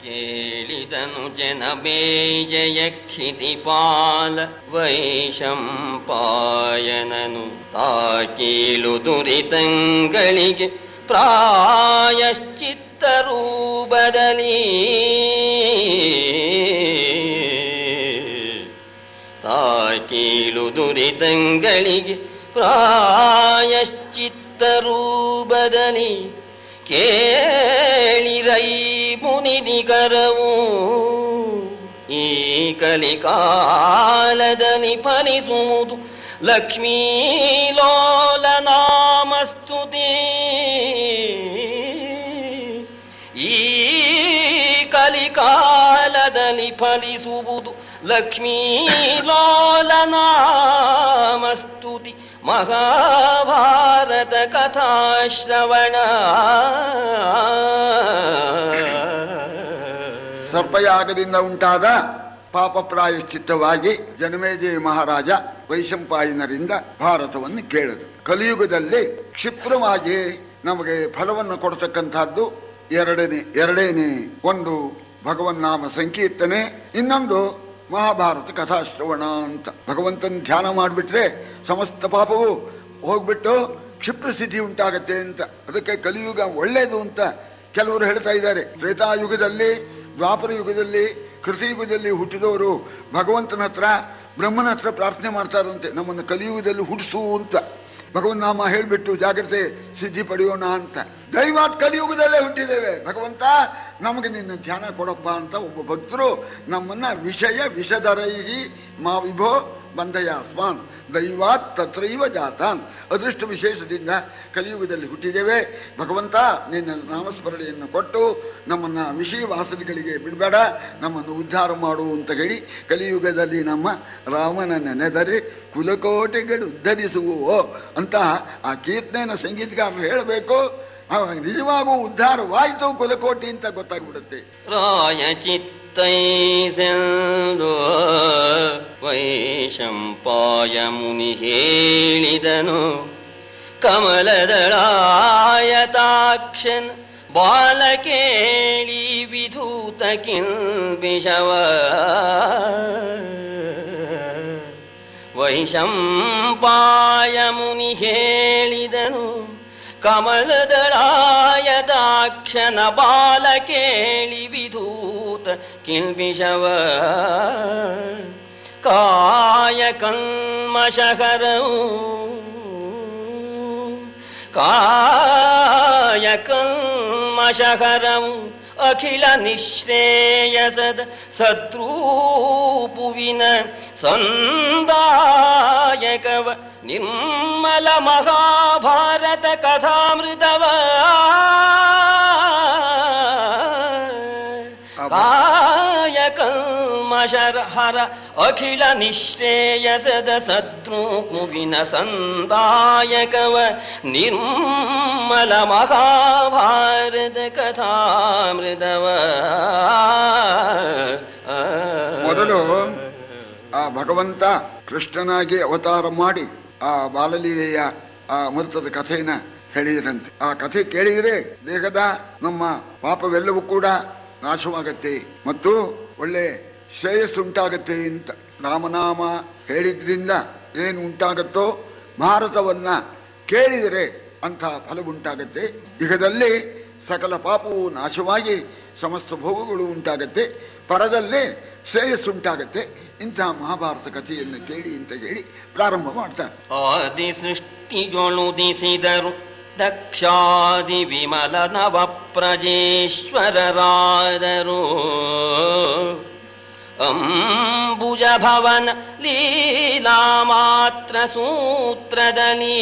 ಕೇಳಿದನು ಜನಬೇಜಯಕ್ಷಿತಿಪಾಲ ವೈಶಂಪಾಯನನು ತಾಕೀಲು ದುರಿತಂಗಳಿಗೆ ಪ್ರಾಯಶ್ಚಿತ್ತ ರೂಪದಲ್ಲಿ ತಾಕೀಲು ದುರಿತಂಗಳಿಗೆ ಪ್ರಾಯಶ್ಚಿತ್ತ ರೂಪದಲ್ಲಿ ಕೇಳಿರೈ ಮುನಿದಿಗರವು ಈ ಕಲಿಕಾಲದಲ್ಲಿ ಫಲಿಸುವುದು ಲಕ್ಷ್ಮೀ ಲೋಲ ನಾಮಸ್ತುತಿ. ಈ ಕಲಿಕಾಲದಲ್ಲಿ ಫಲಿಸುವುದು ಲಕ್ಷ್ಮೀ ಲೋಲ ನಾಮಸ್ತುತಿ. ಮಹಾಭಾರತ ಕಥಾಶ್ರವಣ. ಸರ್ಪಯಾಗದಿಂದ ಉಂಟಾದ ಪಾಪ ಪ್ರಾಯಶ್ಚಿತ್ತವಾಗಿ ಜನಮೇಜಯ ಮಹಾರಾಜ ವೈಶಂಪಾಯನರಿಂದ ಭಾರತವನ್ನು ಕೇಳಿದರು. ಕಲಿಯುಗದಲ್ಲಿ ಕ್ಷಿಪ್ರವಾಗಿ ನಮಗೆ ಫಲವನ್ನು ಕೊಡತಕ್ಕಂಥದ್ದು ಎರಡೇನೆ. ಒಂದು ಭಗವನ್ನಾಮ ಸಂಕೀರ್ತನೆ, ಇನ್ನೊಂದು ಮಹಾಭಾರತ ಕಥಾಶ್ರವಣ ಅಂತ. ಭಗವಂತನ ಧ್ಯಾನ ಮಾಡಿಬಿಟ್ರೆ ಸಮಸ್ತ ಪಾಪವು ಹೋಗ್ಬಿಟ್ಟು ಕ್ಷಿಪ್ರ ಸ್ಥಿತಿ ಉಂಟಾಗತ್ತೆ ಅಂತ. ಅದಕ್ಕೆ ಕಲಿಯುಗ ಒಳ್ಳೇದು ಅಂತ ಕೆಲವರು ಹೇಳ್ತಾ ಇದ್ದಾರೆ. ತ್ರೇತಾಯುಗದಲ್ಲಿ, ದ್ವಾಪರ ಯುಗದಲ್ಲಿ, ಕೃತಿಯುಗದಲ್ಲಿ ಹುಟ್ಟಿದವರು ಭಗವಂತನ ಹತ್ರ, ಬ್ರಹ್ಮನ ಹತ್ರ ಪ್ರಾರ್ಥನೆ ಮಾಡ್ತಾರಂತೆ, ನಮ್ಮನ್ನು ಕಲಿಯುಗದಲ್ಲಿ ಹುಟ್ಟಿಸು ಅಂತ. ಭಗವನ್ ನಾಮ ಹೇಳ್ಬಿಟ್ಟು ಜಾಗ್ರತೆ ಸಿದ್ಧಿ ಪಡೆಯೋಣ ಅಂತ. ದೈವಾತ್ ಕಲಿಯುಗದಲ್ಲೇ ಹುಟ್ಟಿದ್ದೇವೆ, ಭಗವಂತ ನಮಗೆ ನಿನ್ನ ಧ್ಯಾನ ಕೊಡಪ್ಪ ಅಂತ ಒಬ್ಬ ಭಕ್ತರು ನಮ್ಮನ್ನ ವಿಷಧರೈಹಿ ಮಾ ವಿಭೋ ಬಂಧಯಾಸ್ಮಾನ್ ದೈವಾತ್ ತತ್ರೈವ ಜಾತಾನ್. ಅದೃಷ್ಟ ವಿಶೇಷದಿಂದ ಕಲಿಯುಗದಲ್ಲಿ ಹುಟ್ಟಿದ್ದೇವೆ. ಭಗವಂತ ನಿನ್ನ ನಾಮಸ್ಮರಣೆಯನ್ನು ಕೊಟ್ಟು ನಮ್ಮನ್ನ ವಿಷಯ ವಾಸನೆಗಳಿಗೆ ಬಿಡಬೇಡ, ನಮ್ಮನ್ನು ಉದ್ಧಾರ ಮಾಡು ಅಂತ ಹೇಳಿ ಕಲಿಯುಗದಲ್ಲಿ ನಮ್ಮ ರಾಮನ ನೆನೆದರೆ ಕುಲಕೋಟೆಗಳು ಉದ್ಧರಿಸುವೋ ಅಂತ ಆ ಕೀರ್ತನೆಯನ್ನು ಸಂಗೀತಗಾರರು ಹೇಳಬೇಕು. ಆವಾಗ ನಿಜವಾಗೂ ಉದ್ಧಾರವಾಯಿತು ಕುಲಕೋಟಿ ಅಂತ ಗೊತ್ತಾಗ್ಬಿಡುತ್ತೆ. ರಾಯಚಿತ್ತೈಸೆಂದು ವೈಶಂಪಾಯ ಮುನಿ ಹೇಳಿದನು. ಕಮಲದಳಾಯತಾಕ್ಷನ್ ಬಾಲಕೇಳಿ ವಿಧೂತ ಕಿಂಬಿಷವ. ವೈಶಂಪಾಯ ಮುನಿ ಹೇಳಿದನು. ಕಮಲದಳಾಯದಾಕ್ಷನ ಬಾಲ ಕೇಳಿ ವಿಧೂತ ಕಿಲ್ಬಿಷವ. ಕಾಯ ಕಲ್ಮಷಹರವು ಕಾಯ ಕಲ್ಮಷಹರವು ಅಖಿಲ ನಿಶ್ರೇಯಸದ ಸದ್ರೂಪುವಿನ ಸಂದಾಯಕವ ನಿರ್ಮಲ ಮಹಾಭಾರತ ಕಥಾಮೃತವ. ಕಾಯ ಕಲ್ಮಷಹರ ಅಖಿಲ ನಿಶ್ರೇಯಸದ ಸದ್ರೂಪುವಿನ ಸಂದಾಯಕವ ನಿರ್ಮಲ ಮಹಾಭಾರತ ಕಥಾಮೃತವ. ಮೊದಲು ಆ ಭಗವಂತ ಕೃಷ್ಣನಾಗಿ ಅವತಾರ ಮಾಡಿ ಆ ಬಾಲಲೀಲೆಯ ಆ ಅಮೃತದ ಕಥೆಯನ್ನ ಹೇಳಿದ್ರಂತೆ. ಆ ಕಥೆ ಕೇಳಿದರೆ ದೇಹದ ನಮ್ಮ ಪಾಪವೆಲ್ಲವೂ ಕೂಡ ನಾಶವಾಗತ್ತೆ ಮತ್ತು ಒಳ್ಳೆ ಶ್ರೇಯಸ್ಸು ಉಂಟಾಗತ್ತೆ ಅಂತ. ರಾಮನಾಮ ಹೇಳಿದ್ರಿಂದ ಏನು ಉಂಟಾಗತ್ತೋ ಭಾರತವನ್ನ ಕೇಳಿದರೆ ಅಂಥ ಫಲ ಉಂಟಾಗತ್ತೆ. ಇಹದಲ್ಲಿ ಸಕಲ ಪಾಪವು ನಾಶವಾಗಿ ಸಮಸ್ತ ಭೋಗಗಳು ಉಂಟಾಗತ್ತೆ, ಪರದಲ್ಲೇ ಶ್ರೇಯಸ್ಸುಂಟಾಗತ್ತೆ. ಇಂತಹ ಮಹಾಭಾರತ ಕಥೆಯನ್ನು ಕೇಳಿ ಅಂತ ಹೇಳಿ ಪ್ರಾರಂಭ ಮಾಡ್ತಾರೆ. ಆದಿ ಸೃಷ್ಟಿಗೊಳುದಿಸಿದರು ದಕ್ಷಾದಿ ವಿಮಲ ನವ ಪ್ರಜೇಶ್ವರರಾದರು. ಅಂಬುಜ ಭವನ ಲೀಲಾ ಮಾತ್ರ ಸೂತ್ರದಲ್ಲಿ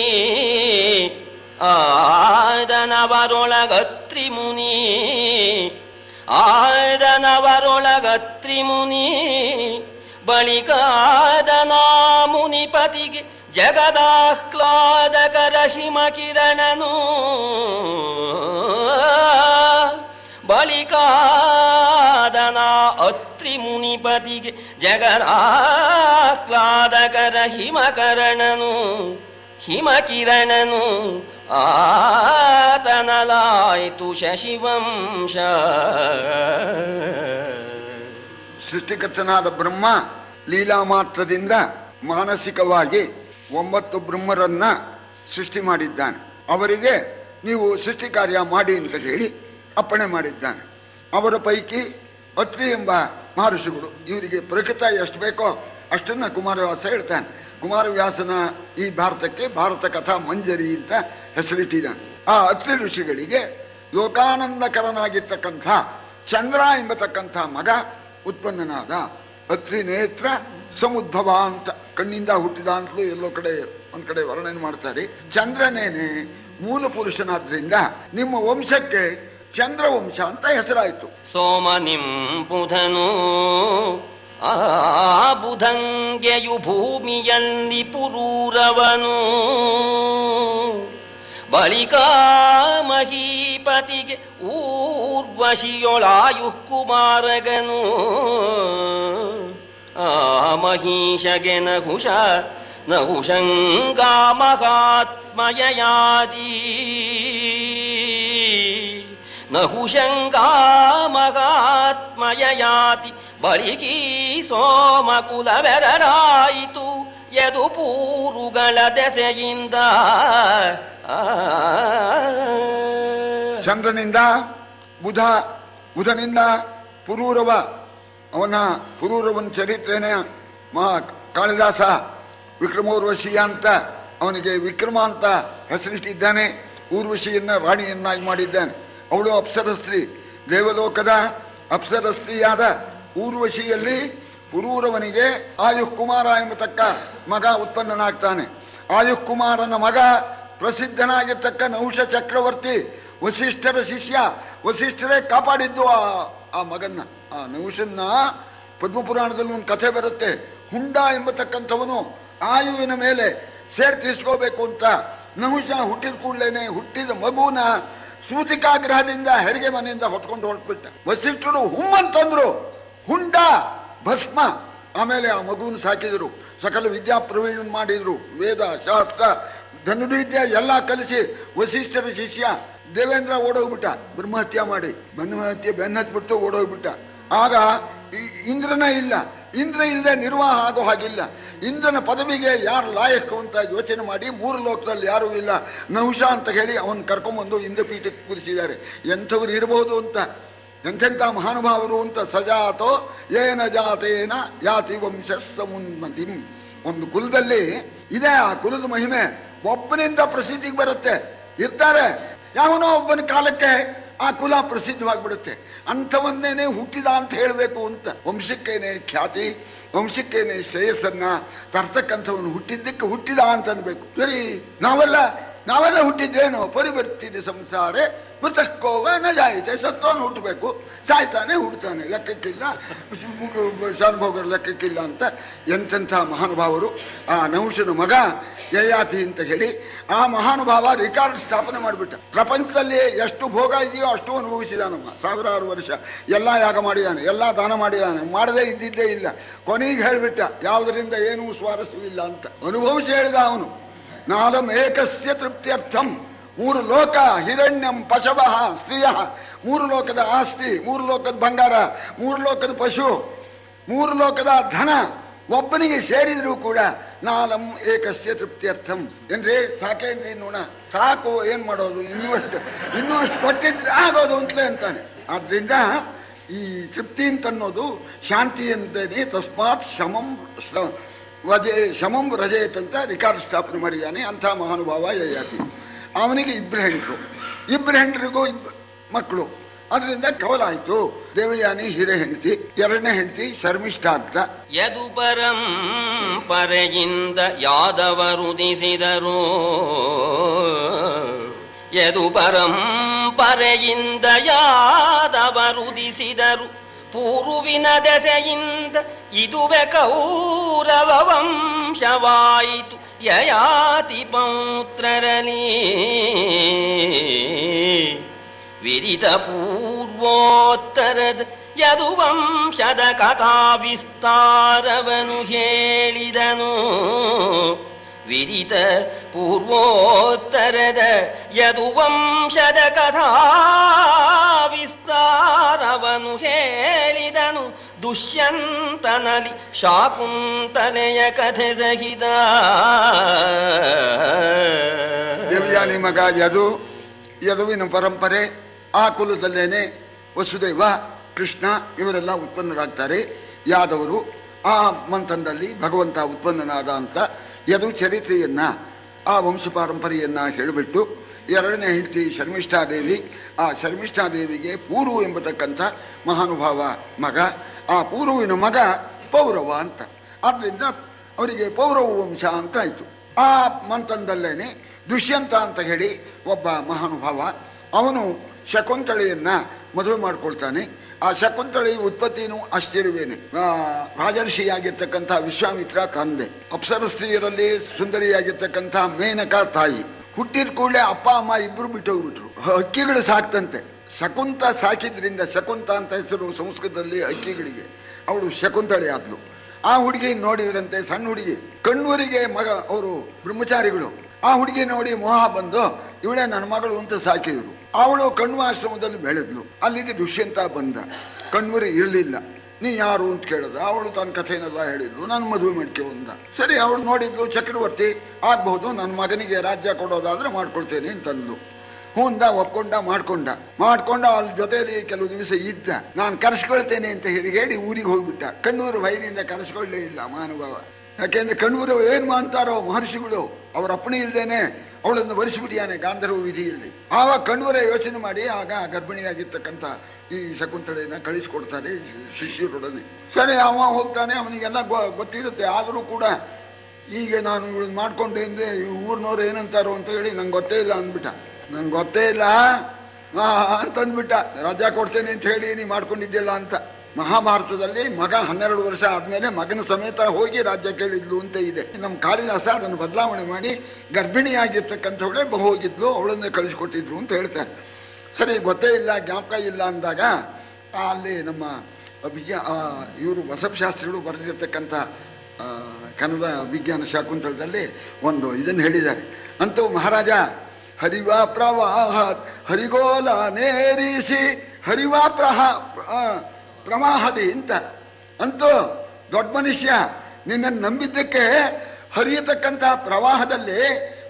ಆದನವರೊಳಗತ್ರಿ ಮುನಿ. ಆದನವರೊಳಗತ್ರಿ ಮುನಿ ಬಳಿಕಾದನ ಮುನಿಪತಿಗೆ ಜಗದಾಹ್ಲಾದಕರ ಹಿಮಕಿರಣನು. ಬಳಿಕಾದನ ಅತ್ರಿ ಮುನಿಪತಿಗೆ ಜಗದಾಹ್ಲಾದಕರ ಹಿಮಕಿರಣನು. ಆತನಲಾಯಿತು ಶಶಿವಂಶ. ಸೃಷ್ಟಿಕರ್ತನಾದ ಬ್ರಹ್ಮ ಲೀಲಾ ಮಾತ್ರದಿಂದ ಮಾನಸಿಕವಾಗಿ 9 ಬ್ರಹ್ಮರನ್ನ ಸೃಷ್ಟಿ ಮಾಡಿದ್ದಾನೆ. ಅವರಿಗೆ ನೀವು ಸೃಷ್ಟಿ ಕಾರ್ಯ ಮಾಡಿ ಅಂತ ಹೇಳಿ ಅಪ್ಪಣೆ ಮಾಡಿದ್ದಾನೆ. ಅವರ ಪೈಕಿ ಅತ್ರಿ ಎಂಬ ಮಹರ್ಷಿಗಳು, ಇವರಿಗೆ ಪ್ರಕೃತ ಎಷ್ಟು ಬೇಕೋ ಅಷ್ಟನ್ನ ಕುಮಾರವ್ಯಾಸ ಹೇಳ್ತಾನೆ. ಕುಮಾರವ್ಯಾಸನ ಈ ಭಾರತಕ್ಕೆ ಭಾರತ ಕಥಾ ಮಂಜರಿ ಅಂತ ಹೆಸರಿಟ್ಟಿದ್ದಾನೆ. ಆ ಅತ್ರಿ ಋಷಿಗಳಿಗೆ ಲೋಕಾನಂದಕರನಾಗಿರ್ತಕ್ಕಂಥ ಚಂದ್ರ ಎಂಬತಕ್ಕಂಥ ಮಗ ಉತ್ಪನ್ನನಾದ. ಅತ್ರಿ ನೇತ್ರ ಸಮುದ್ಭವ ಅಂತ, ಕಣ್ಣಿಂದ ಹುಟ್ಟಿದ ಅಂತಲೂ ಎಲ್ಲೋ ಕಡೆ ಒಂದ್ ಕಡೆ ವರ್ಣನೆ ಮಾಡ್ತಾರೆ. ಚಂದ್ರನೇನೆ ಮೂಲ ಪುರುಷನಾದ್ರಿಂದ ನಿಮ್ಮ ವಂಶಕ್ಕೆ ಚಂದ್ರವಂಶ ಅಂತ ಹೆಸರಾಯಿತು. ಸೋಮನಿಂ ಬುಧನು ಆ ಬುಧಂಗೆಯು ಭೂಮಿಯಲ್ಲಿ ಪುರೂರವನು. ಬಳಿಕ ಮಹೀಪತಿಗೆ ಊರ್ವಶಿಯೊಳಾಯು ಕುಮಾರಗನು. ಆ ಮಹೀಷಗೆ ನಹುಷಂಗಾ ಮಹಾತ್ಮಯಯಾದಿ. ನಹುಷಂಗಾ ಮಹಾತ್ಮಯಯಾತಿ. ಬಳಿಕೀ ಸೋಮಕುಲವೆರಡಾಯಿತು ಯದು ಪೂರುಗಳ ದೆಸೆಯಿಂದ. ಚಂದ್ರನಿಂದ ಬುಧನಿಂದ ಪುರೂರವ. ಅವನ ಪುರೂರವನ ಚರಿತ್ರೆನೇ ಕಾಳಿದಾಸ ವಿಕ್ರಮೋರ್ವಶಿ ಅಂತ ಅವನಿಗೆ ವಿಕ್ರಮ ಅಂತ ಹೆಸರಿಟ್ಟಿದ್ದಾನೆ. ಊರ್ವಶಿಯನ್ನ ರಾಣಿಯನ್ನಾಗಿ ಮಾಡಿದ್ದಾನೆ. ಅವಳು ಅಪ್ಸರಸ್ತ್ರೀ, ದೇವಲೋಕದ ಅಪ್ಸರಸ್ತ್ರೀಯಾದ ಊರ್ವಶಿಯಲ್ಲಿ ಪುರೂರವನಿಗೆ ಆಯುಃಕುಮಾರ ಎಂಬತಕ್ಕ ಮಗ ಉತ್ಪನ್ನನಾಗ್ತಾನೆ. ಆಯುಃಕುಮಾರನ ಮಗ ಪ್ರಸಿದ್ಧನಾಗಿರ್ತಕ್ಕ ನಹುಷ ಚಕ್ರವರ್ತಿ, ವಸಿಷ್ಠರ ಶಿಷ್ಯ. ವಸಿಷ್ಠರೇ ಕಾಪಾಡಿದ್ದು ಆ ಮಗನ್ನ. ಆ ನಹುಷನ್ನ ಪದ್ಮಪುರಾಣದಲ್ಲಿ ಒಂದು ಕಥೆ ಬರುತ್ತೆ. ಹುಂಡ ಎಂಬತಕ್ಕಂಥವನು ಆಯುವಿನ ಮೇಲೆ ಸೇರ್ ತೀರ್ಸ್ಕೋಬೇಕು ಅಂತ ನಹುಷ ಹುಟ್ಟಿದ ಕೂಡಲೇನೆ ಹುಟ್ಟಿದ ಮಗುನ ಸೂತಿಕಾಗ್ರಹದಿಂದ ಹೆರಿಗೆ ಮನೆಯಿಂದ ಹೊತ್ಕೊಂಡು ಹೊರಟ್ಬಿಟ್ಟ. ವಸಿಷ್ಠರು ಹುಮ್ಮಂತಂದ್ರು, ಹುಂಡ ಭಸ್ಮ. ಆಮೇಲೆ ಆ ಮಗುವನ್ನು ಸಾಕಿದ್ರು, ಸಕಲ ವಿದ್ಯಾ ಪ್ರವೀಣನ್ ಮಾಡಿದ್ರು, ವೇದ ಶಾಸ್ತ್ರ ಧನುರ್ವಿದ್ಯೆ ಎಲ್ಲ ಕಲಿಸಿ. ವಸಿಷ್ಠರ ಶಿಷ್ಯ ದೇವೇಂದ್ರ ಓಡೋಗ್ಬಿಟ್ಟ, ಬ್ರಹ್ಮಹತ್ಯೆ ಮಾಡಿ. ಬ್ರಹ್ಮಹತ್ಯೆ ಬೆನ್ನತ್ಬಿಟ್ಟು ಓಡೋಗ್ಬಿಟ್ಟ. ಆಗ ಇಂದ್ರನ ಇಲ್ಲ. ಇಂದ್ರ ಇಲ್ಲದೆ ನಿರ್ವಾಹ ಆಗೋ ಹಾಗಿಲ್ಲ. ಇಂದ್ರನ ಪದವಿಗೆ ಯಾರು ಲಾಯಕ್ ಅಂತ ಯೋಚನೆ ಮಾಡಿ 3 ಲೋಕದಲ್ಲಿ ಯಾರೂ ಇಲ್ಲ, ನಹುಷ ಅಂತ ಹೇಳಿ ಅವನ್ ಕರ್ಕೊಂಬಂದು ಇಂದ್ರಪೀಠಕ್ಕೆ ಕೂರಿಸಿದ್ದಾರೆ. ಎಂಥವ್ರು ಇರಬಹುದು ಅಂತ, ಎಂಥೆಂಥ ಮಹಾನುಭಾವರು ಅಂತ. ಸಜಾತೋ ಏನ ಜಾತೇನ ಯಾತಿ ವಂಶ ಸಮುನ್ನತಿ. ಒಂದು ಕುಲದಲ್ಲಿ ಇದೆ, ಆ ಕುಲದ ಮಹಿಮೆ ಒಬ್ಬನಿಂದ ಪ್ರಸಿದ್ಧಿಗೆ ಬರುತ್ತೆ. ಇರ್ತಾರೆ ಯಾವನೋ ಒಬ್ಬನ ಕಾಲಕ್ಕೆ ಆ ಕುಲ ಪ್ರಸಿದ್ಧವಾಗಿಬಿಡುತ್ತೆ. ಅಂಥವನ್ನೇನೆ ಹುಟ್ಟಿದ ಅಂತ ಹೇಳಬೇಕು ಅಂತ. ವಂಶಕ್ಕೇನೆ ಖ್ಯಾತಿ, ವಂಶಕ್ಕೇನೆ ಶ್ರೇಯಸ್ಸನ್ನ ತರ್ತಕ್ಕಂಥವನು ಹುಟ್ಟಿದ್ದಕ್ಕೆ ಹುಟ್ಟಿದ ಅಂತ ಅನ್ಬೇಕು. ಸರಿ, ನಾವೆಲ್ಲ ಹುಟ್ಟಿದ್ದೇನೋ ಪರಿವರ್ತಿದ ಸಂಸಾರೇ ಮೃತಕ್ಕೋವ ನ ಜಾಯಿತೆ. ಸತ್ವನು ಹುಟ್ಟಬೇಕು, ಸಾಯ್ತಾನೆ ಹುಡ್ತಾನೆ, ಲೆಕ್ಕಕ್ಕಿಲ್ಲ. ಶಾನುಭೋಗರ ಲೆಕ್ಕಕ್ಕಿಲ್ಲ ಅಂತ ಎಂತೆಂಥ ಮಹಾನುಭಾವರು. ಆ ನಹುಷನ ಮಗ ಯಯಾತಿ ಅಂತ ಹೇಳಿ ಆ ಮಹಾನುಭಾವ ರಿಕಾರ್ಡ್ ಸ್ಥಾಪನೆ ಮಾಡಿಬಿಟ್ಟ. ಪ್ರಪಂಚದಲ್ಲಿ ಎಷ್ಟು ಭೋಗ ಇದೆಯೋ ಅಷ್ಟು ಅನುಭವಿಸಿದಾನಮ್ಮ. 1000 ವರ್ಷ ಎಲ್ಲ ಯಾಗ ಮಾಡಿದಾನೆ, ಎಲ್ಲ ದಾನ ಮಾಡಿದಾನೆ, ಮಾಡದೇ ಇದ್ದಿದ್ದೇ ಇಲ್ಲ. ಕೊನೆಗೆ ಹೇಳ್ಬಿಟ್ಟ ಯಾವುದರಿಂದ ಏನೂ ಸ್ವಾರಸ್ಯವಿಲ್ಲ ಅಂತ ಅನುಭವಿಸಿ ಹೇಳಿದ ಅವನು. ನಾಲಂ ಏಕಸ್ಯ ತೃಪ್ತ್ಯರ್ಥಂ. 3 ಲೋಕ, ಹಿರಣ್ಯಂ ಪಶವ ಸ್ತ್ರೀಯ, 3 ಲೋಕದ ಆಸ್ತಿ, 3 ಲೋಕದ ಬಂಗಾರ, 3 ಲೋಕದ ಪಶು, 3 ಲೋಕದ ಧನ ಒಬ್ಬನಿಗೆ ಸೇರಿದ್ರು ಕೂಡ ನಾಲಂ ಏಕಸ್ಯ ತೃಪ್ತ್ಯರ್ಥಂ. ಏನ್ರಿ ಸಾಕೇನ್ರಿ ನೋಣ, ಸಾಕು, ಏನ್ ಮಾಡೋದು, ಇನ್ನೂ ಅಷ್ಟು ಕೊಟ್ಟಿದ್ರೆ ಆಗೋದು ಅಂತಲೇ ಅಂತಾನೆ. ಆದ್ರಿಂದ ಈ ತೃಪ್ತಿ ಅಂತನ್ನೋದು ಶಾಂತಿ ಅಂತೇನೆ. ತಸ್ಮಾತ್ ಶಮಂ ವ್ರಜೇತ್ ಅಂತ ರಿಕಾರ್ಡ್ ಸ್ಥಾಪನೆ ಮಾಡಿದ್ದಾನೆ ಅಂಥ ಮಹಾನುಭಾವ ಯಯಾತಿ. ಅವನಿಗೆ 2 ಹೆಂಡರಿಗೂ ಮಕ್ಕಳು. ಅದರಿಂದ ಕವಲಾಯಿತು. ದೇವಯಾನಿ ಹಿರೇ ಹೆಂಡತಿ, 2ನೇ ಹೆಂಡತಿ ಶರ್ಮಿಷ್ಠಾಗ್ರ. ಯದು ಪರಂಪರೆಯಿಂದ ಯಾದವರುದಿಸಿದರು. ಯದು ಪರಂಪರೆಯಿಂದ ಯಾದವರುದಿಸಿದರು. ಪೂರ್ವಿನ ದೆಸೆಯಿಂದ ಇದುವೆ ಕೌರವ ವಂಶವಾಯಿತು ಯಯಾತಿ ಪೌತ್ರರಲಿ. ವಿರಿತ ಪೂರ್ವೋತ್ತರದ ಯದುವಂಶದ ಕಥಾ ವಿಸ್ತಾರವನು ಹೇಳಿದನು. ವಿರಿತ ಪೂರ್ವೋತ್ತರದ ಯದುವಂಶದ ಕಥಾ ವಿಸ್ತಾರವನು ಹೇಳಿದನು. ದುಷ್ಯಂತನಲಿ ಶಾಕುಂತಲೆಯ ಕಥೆ ಸಹಿತ. ದೇವಯಾನಿ ಮಗ ಯದು, ಯದುವಿನ ಪರಂಪರೆ. ಆ ಕುಲದಲ್ಲೇನೆ ವಸುದೇವ, ಕೃಷ್ಣ ಇವರೆಲ್ಲ ಉತ್ಪನ್ನರಾಗ್ತಾರೆ. ಯಾದವರು ಆ ಮಂಥನದಲ್ಲಿ ಭಗವಂತ ಉತ್ಪನ್ನನಾದ ಅಂತ ಯದು ಚರಿತ್ರೆಯನ್ನ, ಆ ವಂಶ ಪಾರಂಪರೆಯನ್ನ ಹೇಳಿಬಿಟ್ಟು ಎರಡನೇ ಹೆಂಡತಿ ಶರ್ಮಿಷ್ಠಾದೇವಿ, ಆ ಶರ್ಮಿಷ್ಠಾದೇವಿಗೆ ಪೂರ್ವ ಎಂಬತಕ್ಕಂಥ ಮಹಾನುಭಾವ ಮಗ. ಆ ಪೂರ್ವಿನ ಮಗ ಪೌರವ ಅಂತ, ಆದ್ರಿಂದ ಅವರಿಗೆ ಪೌರವ ವಂಶ ಅಂತ ಆಯ್ತು. ಆ ಮಂಥನದಲ್ಲೇನೆ ದುಷ್ಯಂತ ಅಂತ ಹೇಳಿ ಒಬ್ಬ ಮಹಾನುಭಾವ, ಅವನು ಶಕುಂತಳೆಯನ್ನ ಮದುವೆ ಮಾಡ್ಕೊಳ್ತಾನೆ. ಆ ಶಕುಂತಳಿ ಉತ್ಪತ್ತಿನೂ ಆಶ್ಚರ್ಯವೇನೆ. ರಾಜರ್ಷಿಯಾಗಿರ್ತಕ್ಕಂಥ ವಿಶ್ವಾಮಿತ್ರ ತಂದೆ, ಅಪ್ಸರ ಸ್ತ್ರೀಯರಲ್ಲಿ ಸುಂದರಿಯಾಗಿರ್ತಕ್ಕಂಥ ಮೇನಕ ತಾಯಿ. ಹುಟ್ಟಿದ ಕೂಡಲೇ ಅಪ್ಪ ಅಮ್ಮ ಇಬ್ರು ಬಿಟ್ಟೋಗ್ಬಿಟ್ರು. ಹಕ್ಕಿಗಳು ಸಾಕ್ತಂತೆ. ಶಕುಂತ ಸಾಕಿದ್ರಿಂದ ಶಕುಂತ ಅಂತ ಹೆಸರು ಸಂಸ್ಕೃತದಲ್ಲಿ ಹಕ್ಕಿಗಳಿಗೆ. ಅವಳು ಶಕುಂತಳೆ ಆದ್ಲು. ಆ ಹುಡುಗಿ ನೋಡಿದ್ರಂತೆ, ಸಣ್ಣ ಹುಡುಗಿ, ಕಣ್ವರಿಗೆ ಮಗ, ಅವರು ಬ್ರಹ್ಮಚಾರಿಗಳು. ಆ ಹುಡುಗಿ ನೋಡಿ ಮೋಹ ಬಂದು ಇವಳೇ ನನ್ನ ಮಗಳು ಅಂತ ಸಾಕಿದ್ರು. ಅವಳು ಕಣ್ವ ಆಶ್ರಮದಲ್ಲಿ ಬೆಳೆದ್ಲು. ಅಲ್ಲಿಗೆ ದುಷ್ಯಂತ ಬಂದ. ಕಣ್ವರಿ ಇರಲಿಲ್ಲ. ನೀ ಯಾರು ಅಂತ ಕೇಳಿದ. ಅವಳು ತನ್ನ ಕಥೆನೆಲ್ಲ ಹೇಳಿದ್ಲು. ನಾನು ಮದುವೆ ಮಾಡ್ಕೊ ಅಂದ. ಸರಿ, ಅವಳು ನೋಡಿದ್ಲು, ಚಕ್ರವರ್ತಿ ಆಗ್ಬಹುದು, ನನ್ನ ಮಗನಿಗೆ ರಾಜ್ಯ ಕೊಡೋದಾದ್ರೆ ಮಾಡ್ಕೊಳ್ತೇನೆ ಅಂತಂದ್ಲು. ಹೂಂದ, ಒಪ್ಕೊಂಡ, ಮಾಡ್ಕೊಂಡ ಅಲ್ಲಿ ಜೊತೆಯಲ್ಲಿ ಕೆಲವು ದಿವಸ ಇದ್ದ. ನಾನು ಕರೆಸ್ಕೊಳ್ತೇನೆ ಅಂತ ಹೇಳಿ ಊರಿಗೆ ಹೋಗ್ಬಿಟ್ಟ. ಕಣ್ಣೂರು ಭಯದಿಂದ ಕರೆಸ್ಕೊಳ್ಳೇ ಇಲ್ಲ ಮಹಾನುಭಾವ. ಯಾಕೆಂದ್ರೆ ಕಣ್ವರು ಏನ್ ಮಾಡ್ತಾರೋ ಮಹರ್ಷಿಗಳು, ಅವರ ಅಪ್ಪಣೆ ಇಲ್ದೇನೆ ಅವಳನ್ನು ವರಿಸಿಬಿಟ್ಟಿಯಾನೆ ಗಾಂಧರ್ವ ವಿಧಿಯಲ್ಲಿ. ಆವಾಗ ಕಣ್ವರ ಯೋಚನೆ ಮಾಡಿ ಆಗ ಗರ್ಭಿಣಿಯಾಗಿರ್ತಕ್ಕಂಥ ಈ ಶಕುಂತಳೆಯನ್ನ ಕಳಿಸ್ಕೊಡ್ತಾರೆ ಶಿಷ್ಯರೊಡನೆ. ಸರಿ, ಅವ ಹೋಗ್ತಾನೆ. ಅವನಿಗೆಲ್ಲ ಗೊತ್ತಿರುತ್ತೆ. ಆದರೂ ಕೂಡ ಈಗ ನಾನು ಇವಳನ್ನ ಮಾಡ್ಕೊಂಡೆ ಅಂದ್ರೆ ಊರ್ನವ್ರು ಏನಂತಾರೋ ಅಂತ ಹೇಳಿ ನಂಗೆ ಗೊತ್ತೇ ಇಲ್ಲ ಅಂದ್ಬಿಟ್ಟ. ನಂಗೆ ಗೊತ್ತೇ ಇಲ್ಲ ಅಂತಂದ್ಬಿಟ್ಟ. ರಾಜ್ಯ ಕೊಡ್ತೇನೆ ಅಂತ ಹೇಳಿ ನೀ ಮಾಡ್ಕೊಂಡಿದ್ದಿಲ್ಲ ಅಂತ. ಮಹಾಭಾರತದಲ್ಲಿ ಮಗ 12 ವರ್ಷ ಆದ್ಮೇಲೆ ಮಗನ ಸಮೇತ ಹೋಗಿ ರಾಜ್ಯ ಕೇಳಿದ್ಲು ಅಂತ ಇದೆ. ನಮ್ಮ ಕಾಳಿದಾಸ ಅದನ್ನು ಬದಲಾವಣೆ ಮಾಡಿ ಗರ್ಭಿಣಿಯಾಗಿರ್ತಕ್ಕಂಥವಳೆ ಹೋಗಿದ್ಲು, ಅವಳನ್ನೇ ಕಳಿಸ್ಕೊಟ್ಟಿದ್ರು ಅಂತ ಹೇಳ್ತಾರೆ. ಸರಿ, ಗೊತ್ತೇ ಇಲ್ಲ, ಜ್ಞಾಪಕ ಇಲ್ಲ ಅಂದಾಗ ಅಲ್ಲಿ ನಮ್ಮ ಇವರು ಬಸವಶಾಸ್ತ್ರಿಗಳು ಬರೆದಿರ್ತಕ್ಕಂಥ ಕನ್ನಡ ವಿಜ್ಞಾನ ಶಾಕುಂತಲದಲ್ಲಿ ಒಂದು ಇದನ್ನು ಹೇಳಿದ್ದಾರೆ. ಅಂತೂ ಮಹಾರಾಜ ಹರಿವಾ ಪ್ರವಾಹ ಹರಿಗೋಲ ನೇರಿಸಿ ಹರಿವಾ ಪ್ರವಾಹದಿ ಅಂತ. ಅಂತೂ ದೊಡ್ಡ ಮನುಷ್ಯ, ನಿನ್ನನ್ನು ನಂಬಿದ್ದಕ್ಕೆ ಹರಿಯತಕ್ಕಂಥ ಪ್ರವಾಹದಲ್ಲಿ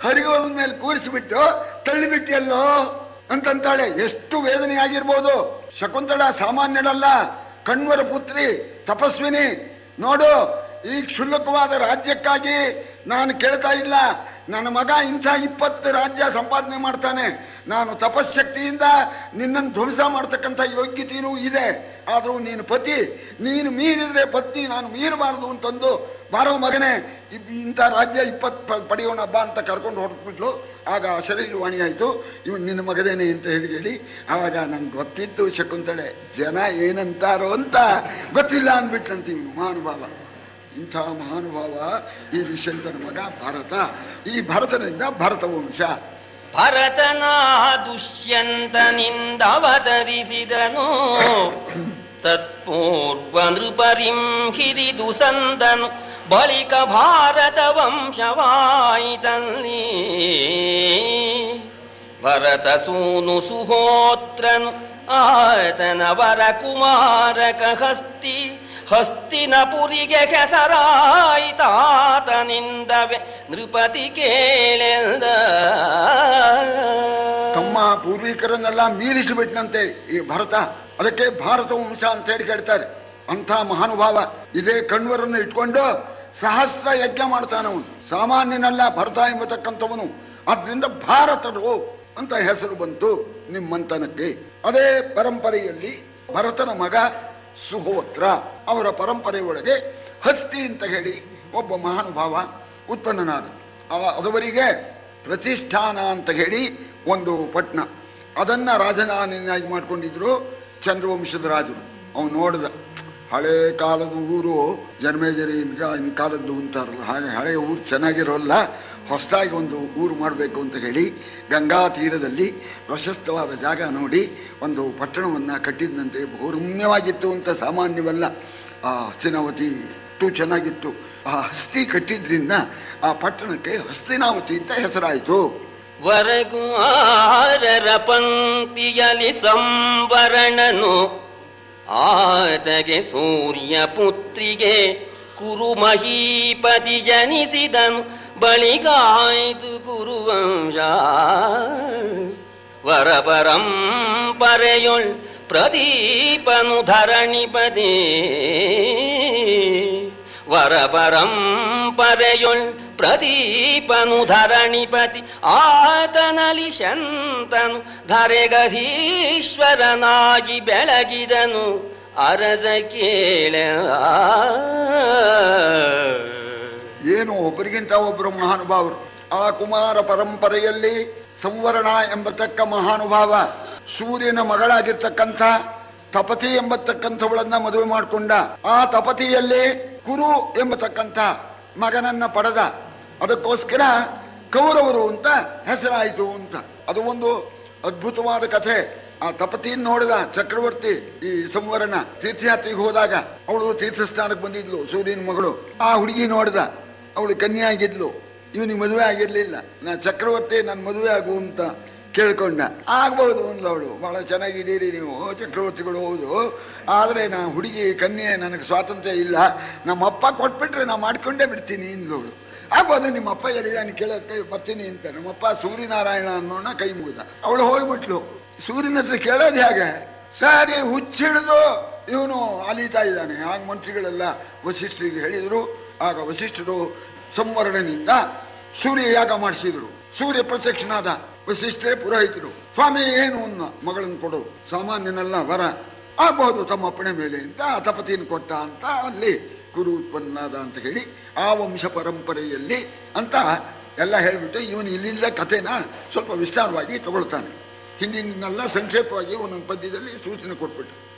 ಹರಿಗೋಲ ಮೇಲೆ ಕೂರಿಸಿಬಿಟ್ಟು ತಳ್ಳಿಬಿಟ್ಟಿಯಲ್ಲೋ ಅಂತಂತಾಳೆ. ಎಷ್ಟು ವೇದನೆ ಆಗಿರ್ಬೋದು. ಶಕುಂತಳ ಸಾಮಾನ್ಯಳಲ್ಲ, ಕಣ್ವರ ಪುತ್ರಿ, ತಪಸ್ವಿನಿ. ನೋಡು, ಈ ಕ್ಷುಲ್ಲಕವಾದ ರಾಜ್ಯಕ್ಕಾಗಿ ನಾನು ಕೇಳ್ತಾ ಇಲ್ಲ. ನನ್ನ ಮಗ ಇಂಥ 20 ರಾಜ್ಯ ಸಂಪಾದನೆ ಮಾಡ್ತಾನೆ. ನಾನು ತಪಶಕ್ತಿಯಿಂದ ನಿನ್ನನ್ನು ಧ್ವಂಸ ಮಾಡ್ತಕ್ಕಂಥ ಯೋಗ್ಯತೆಯೂ ಇದೆ. ಆದರೂ ನೀನು ಪತಿ, ನೀನು ಮೀರಿದ್ರೆ ಪತ್ನಿ ನಾನು ಮೀರಬಾರದು ಅಂತಂದು, ಬಾರೋ ಮಗನೇ ಇಂಥ ರಾಜ್ಯ 20 ಪಡೆಯೋಣ ಹಬ್ಬ ಅಂತ ಕರ್ಕೊಂಡು ಹೊರಟ್ಬಿಟ್ಲು. ಆಗ ಶರೀರವಾಣಿ ಆಯಿತು, ಇವನು ನಿನ್ನ ಮಗದೇನೆ ಅಂತ ಹೇಳಿ. ಆವಾಗ ನಂಗೆ ಗೊತ್ತಿತ್ತು ಶಕುಂತಳೆ ಜನ ಏನಂತಾರೋ ಅಂತ, ಗೊತ್ತಿಲ್ಲ ಅಂದ್ಬಿಟ್ಲಂತೀವಿ ಮಹಾನುಭಾವ. ಇಂಥ ಮಹಾನುಭಾವ ಈ ದುಷ್ಯಂತನ ಮಗ ಭರತ. ಈ ಭರತನಿಂದ ಭರತ ವಂಶ. ಭರತನ ದುಷ್ಯಂತನಿಂದ ಅವತರಿಸಿದನು. ತತ್ಪೂರ್ವ ನೃಪರಿಂ ಹಿರಿದು ಸಂದನು. ಬಳಿಕ ಭಾರತ ವಂಶವಾಯಿತಲ್ಲಿ. ಭರತ ಸೂನು ಸುಹೋತ್ರನು ಆತನವರ ಕುಮಾರಕ ಹಸ್ತಿ. ಹಸ್ತಿನಪುರಿಗೆ ಕೆಸರಾಯಿತಾತನಿಂದವೇ ನೃಪತಿ ಕೇಳೆಂದ. ತಮ್ಮ ಪೂರ್ವಿಕರನ್ನೆಲ್ಲ ಮೀರಿಸಿಬಿಟ್ನಂತೆ ಈ ಭರತ. ಅದಕ್ಕೆ ಭಾರತ ವಂಶ ಅಂತ ಹೇಳಿ ಕೇಳ್ತಾರೆ. ಅಂಥ ಮಹಾನುಭಾವ. ಇದೇ ಕಣ್ವರನ್ನು ಇಟ್ಕೊಂಡು ಸಹಸ್ರ ಯಜ್ಞ ಮಾಡ್ತಾನವನು. ಸಾಮಾನ್ಯನಲ್ಲ ಭರತ ಎಂಬತಕ್ಕಂಥವನು. ಆದ್ರಿಂದ ಭಾರತರು ಅಂತ ಹೆಸರು ಬಂತು ನಿಮ್ಮಂತನಕ್ಕೆ. ಅದೇ ಪರಂಪರೆಯಲ್ಲಿ ಭರತನ ಮಗ ಸುಹೋತ್ರ, ಅವರ ಪರಂಪರೆ ಒಳಗೆ ಹಸ್ತಿ ಅಂತ ಹೇಳಿ ಒಬ್ಬ ಮಹಾನುಭಾವ ಉತ್ಪನ್ನನಾದ. ಅದವರಿಗೆ ಪ್ರತಿಷ್ಠಾನ ಅಂತ ಹೇಳಿ ಒಂದು ಪಟ್ಟಣ, ಅದನ್ನ ರಾಜಧಾನಿಯಾಗಿ ಮಾಡ್ಕೊಂಡಿದ್ರು ಚಂದ್ರವಂಶದ ರಾಜರು. ಅವನು ನೋಡಿದ ಹಳೆ ಕಾಲದ ಊರು, ಜನ್ಮೇಜರಿ ಇನ್ ಕಾಲದ್ದು ಅಂತಾರಲ್ಲ ಹಾಗೆ ಹಳೆಯ ಊರು ಚೆನ್ನಾಗಿರೋಲ್ಲ, ಹೊಸದಾಗಿ ಒಂದು ಊರು ಮಾಡಬೇಕು ಅಂತ ಹೇಳಿ ಗಂಗಾ ತೀರದಲ್ಲಿ ಪ್ರಶಸ್ತವಾದ ಜಾಗ ನೋಡಿ ಒಂದು ಪಟ್ಟಣವನ್ನು ಕಟ್ಟಿದ್ದಂತೆ. ಬಹುರಮ್ಯವಾಗಿತ್ತು ಅಂತ ಸಾಮಾನ್ಯವಲ್ಲ. ಆ ಹಸ್ತಿನಾವತಿ ಅಷ್ಟು ಚೆನ್ನಾಗಿತ್ತು. ಆ ಹಸ್ತಿ ಕಟ್ಟಿದ್ರಿಂದ ಆ ಪಟ್ಟಣಕ್ಕೆ ಹಸ್ತಿನಾವತಿ ಅಂತ ಹೆಸರಾಯಿತು. ವರಗು 6ರ ಪಂಕ್ತಿಯಲಿ ಸಂವರಣನು ಆತಗೆ ಸೂರ್ಯ ಪುತ್ರಿಗೆ ಕುರು ಮಹೀಪತಿ ಜನಿಸಿದನು, ಬಳಿಗಾಯ್ತು ಕುರುವಂಶ. ವರಪರಂಪರೆಯೊಳ್ ಪ್ರದೀಪನು ಧರಣಿಪತಿ, ವರಪರಂಪರೆಯೊಳ್ ಪ್ರದೀಪನು ಧರಣಿಪತಿ. ಆತನಲ್ಲಿ ಶಂತನು ಧರೆಗಧೀಶ್ವರನಾಗಿ ಬೆಳಗಿದನು, ಅರಸ ಕೇಳ. ಏನು ಒಬ್ಬರಿಗಿಂತ ಒಬ್ಬರು ಮಹಾನುಭಾವರು. ಆ ಕುಮಾರ ಪರಂಪರೆಯಲ್ಲಿ ಸಂವರ್ಣ ಎಂಬತಕ್ಕ ಮಹಾನುಭಾವ ಸೂರ್ಯನ ಮಗಳಾಗಿರ್ತಕ್ಕಂಥ ತಪತಿ ಎಂಬತಕ್ಕಂಥವಳನ್ನ ಮದುವೆ ಮಾಡಿಕೊಂಡ. ಆ ತಪತಿಯಲ್ಲಿ ಕುರು ಎಂಬತಕ್ಕಂಥ ಮಗನನ್ನ ಪಡೆದ. ಅದಕ್ಕೋಸ್ಕರ ಕೌರವರು ಅಂತ ಹೆಸರಾಯಿತು ಅಂತ. ಅದು ಒಂದು ಅದ್ಭುತವಾದ ಕಥೆ. ಆ ತಪತಿಯನ್ನು ನೋಡಿದ ಚಕ್ರವರ್ತಿ ಈ ಸಂವರ್ಣ ತೀರ್ಥಯಾತ್ರೆಗೆ ಹೋದಾಗ, ಅವಳು ತೀರ್ಥಸ್ಥಾನಕ್ಕೆ ಬಂದಿದ್ಲು, ಸೂರ್ಯನ ಮಗಳು. ಆ ಹುಡುಗಿ ನೋಡಿದ, ಅವಳು ಕನ್ಯೆ ಆಗಿದ್ಲು, ಇವನಿಗೆ ಮದುವೆ ಆಗಿರ್ಲಿಲ್ಲ. ನಾ ಚಕ್ರವರ್ತಿ ನನ್ನ ಮದುವೆ ಆಗು ಅಂತ ಕೇಳ್ಕೊಂಡ. ಆಗ್ಬಹುದು ಅಂದ್ಲು ಅವಳು. ಬಹಳ ಚೆನ್ನಾಗಿದ್ದೀರಿ ನೀವು ಚಕ್ರವರ್ತಿಗಳು, ಹೌದು, ಆದ್ರೆ ನಾ ಹುಡುಗಿ ಕನ್ಯೆ, ನನಗೆ ಸ್ವಾತಂತ್ರ್ಯ ಇಲ್ಲ, ನಮ್ಮಪ್ಪ ಕೊಟ್ಬಿಟ್ರೆ ನಾ ಮಾಡ್ಕೊಂಡೇ ಬಿಡ್ತೀನಿ ಅಂದ್ಲು ಅವಳು. ಆಗ್ಬೋದು, ನಿಮ್ಮಪ್ಪ ಎಲ್ಲಿ ನಾನು ಕೇಳಕ್ಕೆ ಬರ್ತೀನಿ ಅಂತ ನಮ್ಮಪ್ಪ ಸೂರ್ಯನಾರಾಯಣ ಅನ್ನೋಣ ಕೈ ಮುಗಿದ. ಅವಳು ಹೋಗ್ಬಿಟ್ಲು. ಸೂರ್ಯನ ಹತ್ರ ಕೇಳೋದು ಹೇಗೆ? ಸರಿ ಹುಚ್ಚಿಡಿದು ಇವನು ಅಲೀತಾ ಇದ್ದಾನೆ. ಆಗ ಮಂತ್ರಿಗಳೆಲ್ಲ ವಸಿಷ್ಠರಿಗೆ ಹೇಳಿದ್ರು. ಆಗ ವಸಿಷ್ಠರು ಸಂವರ್ಣನಿಂದ ಸೂರ್ಯ ಯಾಗ ಮಾಡಿಸಿದ್ರು. ಸೂರ್ಯ ಪ್ರತ್ಯಕ್ಷನಾದ. ವಸಿಷ್ಠರೇ ಪುರೋಹಿತರು. ಸ್ವಾಮಿ ಏನು ಅನ್ನ ಮಗಳನ್ನು ಕೊಡು, ಸಾಮಾನ್ಯನೆಲ್ಲ ವರ, ಆಗ್ಬಹುದು ತಮ್ಮ ಅಪ್ಪಣೆ ಮೇಲೆ ಅಂತ ತಪತಿಯನ್ನು ಕೊಟ್ಟ ಅಂತ ಅಲ್ಲಿ ಕುರು ಉತ್ಪನ್ನದ ಅಂತ ಹೇಳಿ ಆ ವಂಶ ಪರಂಪರೆಯಲ್ಲಿ ಅಂತ ಎಲ್ಲ ಹೇಳ್ಬಿಟ್ಟು ಇವನು ಇಲ್ಲಿಂದ ಕಥೆನ ಸ್ವಲ್ಪ ವಿಸ್ತಾರವಾಗಿ ತಗೊಳ್ತಾನೆ. ಹಿಂದಿನೆಲ್ಲ ಸಂಕ್ಷೇಪವಾಗಿ ಒಂದೊಂದು ಪದ್ಯದಲ್ಲಿ ಸೂಚನೆ ಕೊಟ್ಬಿಟ್ಟು